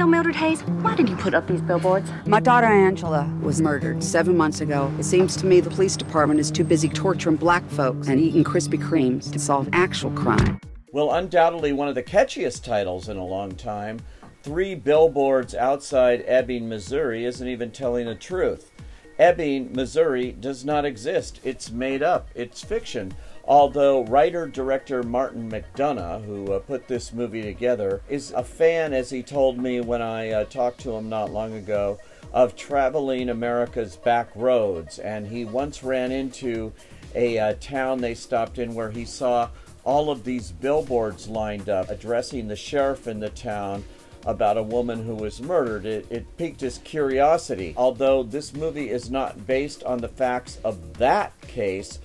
Mildred Hayes, why did you put up these billboards? My daughter Angela was murdered 7 months ago. It seems to me the police department is too busy torturing black folks and eating Krispy Kremes to solve actual crime. Well, undoubtedly one of the catchiest titles in a long time. 3 billboards outside Ebbing, Missouri isn't even telling the truth. Ebbing, Missouri does not exist. It's made up. It's fiction. Although writer-director Martin McDormand, who put this movie together, is a fan, as he told me when I talked to him not long ago, of traveling America's back roads. And he once ran into a town they stopped in where he saw all of these billboards lined up addressing the sheriff in the town about a woman who was murdered. It piqued his curiosity. Although this movie is not based on the facts of that case,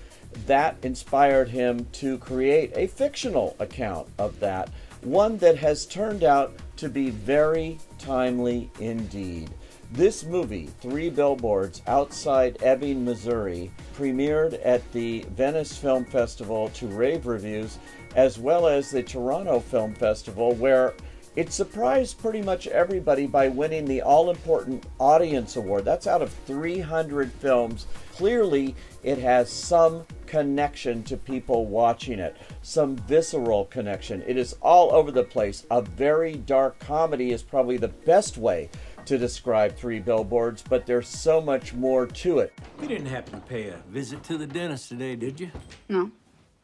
that inspired him to create a fictional account of that, one that has turned out to be very timely indeed. This movie, 3 Billboards Outside Ebbing, Missouri, premiered at the Venice Film Festival to rave reviews, as well as the Toronto Film Festival, where it surprised pretty much everybody by winning the all-important Audience Award. That's out of 300 films. Clearly, it has some connection to people watching it, some visceral connection. It is all over the place. A very dark comedy is probably the best way to describe 3 Billboards, but there's so much more to it. You didn't happen to pay a visit to the dentist today, did you? No.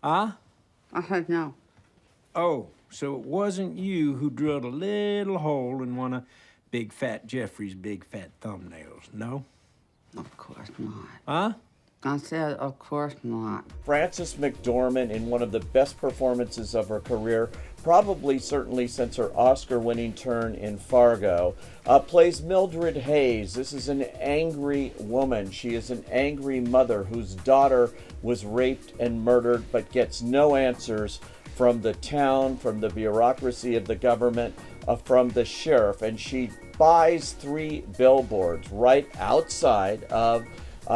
Huh? I heard no. Oh, so it wasn't you who drilled a little hole in one of Big Fat Jeffrey's big fat thumbnails, no? Of course not. Huh? I said, of course not. Frances McDormand, in one of the best performances of her career, probably certainly since her Oscar-winning turn in Fargo, plays Mildred Hayes. This is an angry woman. She is an angry mother whose daughter was raped and murdered but gets no answers from the town, from the bureaucracy of the government, from the sheriff. And she buys 3 billboards right outside of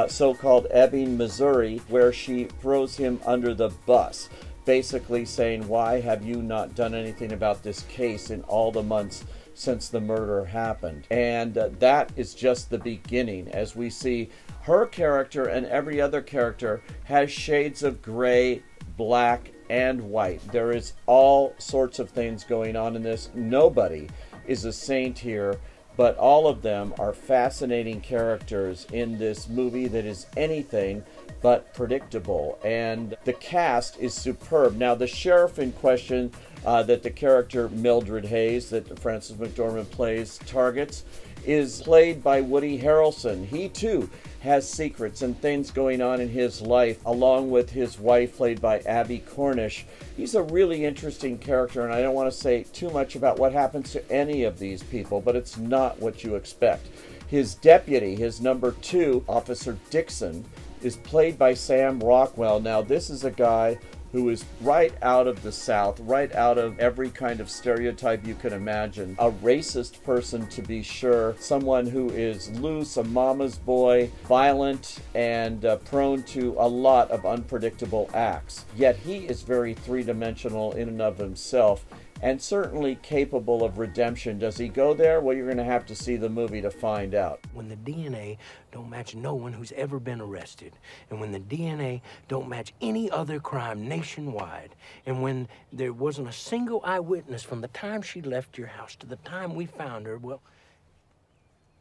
so-called Ebbing, Missouri, where she throws him under the bus, basically saying, why have you not done anything about this case in all the months since the murder happened? And that is just the beginning, as we see her character and every other character has shades of gray, black, and white. There is all sorts of things going on in this. Nobody is a saint here, but all of them are fascinating characters in this movie that is anything but predictable. And the cast is superb. Now, the sheriff in question that the character Mildred Hayes, that Frances McDormand plays, targets, is played by Woody Harrelson. He, too, has secrets and things going on in his life, along with his wife, played by Abby Cornish. He's a really interesting character, and I don't want to say too much about what happens to any of these people, but it's not what you expect. His deputy, his number 2, Officer Dixon, is played by Sam Rockwell. Now, this is a guy who is right out of the South, right out of every kind of stereotype you can imagine. A racist person, to be sure, someone who is loose, a mama's boy, violent, and prone to a lot of unpredictable acts. Yet he is very three-dimensional in and of himself, and certainly capable of redemption. Does he go there? Well, you're going to have to see the movie to find out. When the DNA don't match no one who's ever been arrested, and when the DNA don't match any other crime nationwide, and when there wasn't a single eyewitness from the time she left your house to the time we found her, well,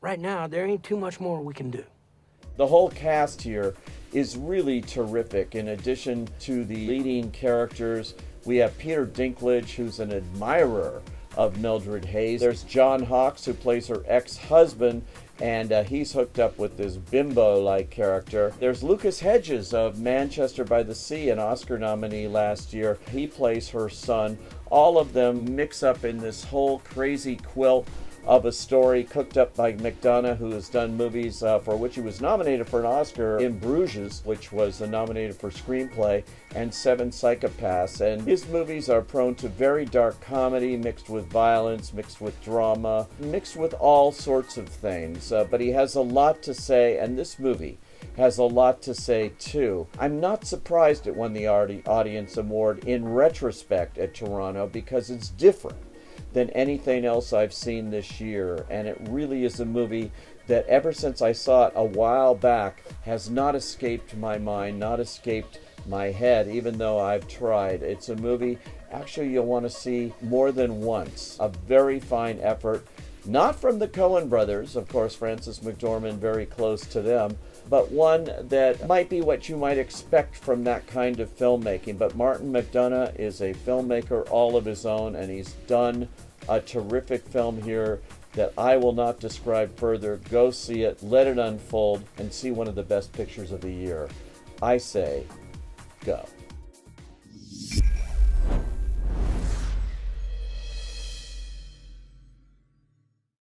right now, there ain't too much more we can do. The whole cast here is really terrific. In addition to the leading characters, we have Peter Dinklage, who's an admirer of Mildred Hayes. There's John Hawkes, who plays her ex-husband, and he's hooked up with this bimbo-like character. There's Lucas Hedges of Manchester by the Sea, an Oscar nominee last year. He plays her son. All of them mix up in this whole crazy quilt of a story cooked up by McDormand, who has done movies for which he was nominated for an Oscar, In Bruges, which was nominated for screenplay, and Seven Psychopaths. And his movies are prone to very dark comedy, mixed with violence, mixed with drama, mixed with all sorts of things. But he has a lot to say, and this movie has a lot to say too. I'm not surprised it won the Audience Award in retrospect at Toronto, because it's different. than anything else I've seen this year. And it really is a movie that ever since I saw it a while back has not escaped my mind, not escaped my head, even though I've tried. It's a movie actually you'll want to see more than once. A very fine effort, not from the Coen brothers, of course, Frances McDormand very close to them, but one that might be what you might expect from that kind of filmmaking. But Martin McDonagh is a filmmaker all of his own, and he's done a terrific film here that I will not describe further. Go see it, let it unfold, and see one of the best pictures of the year. I say, go.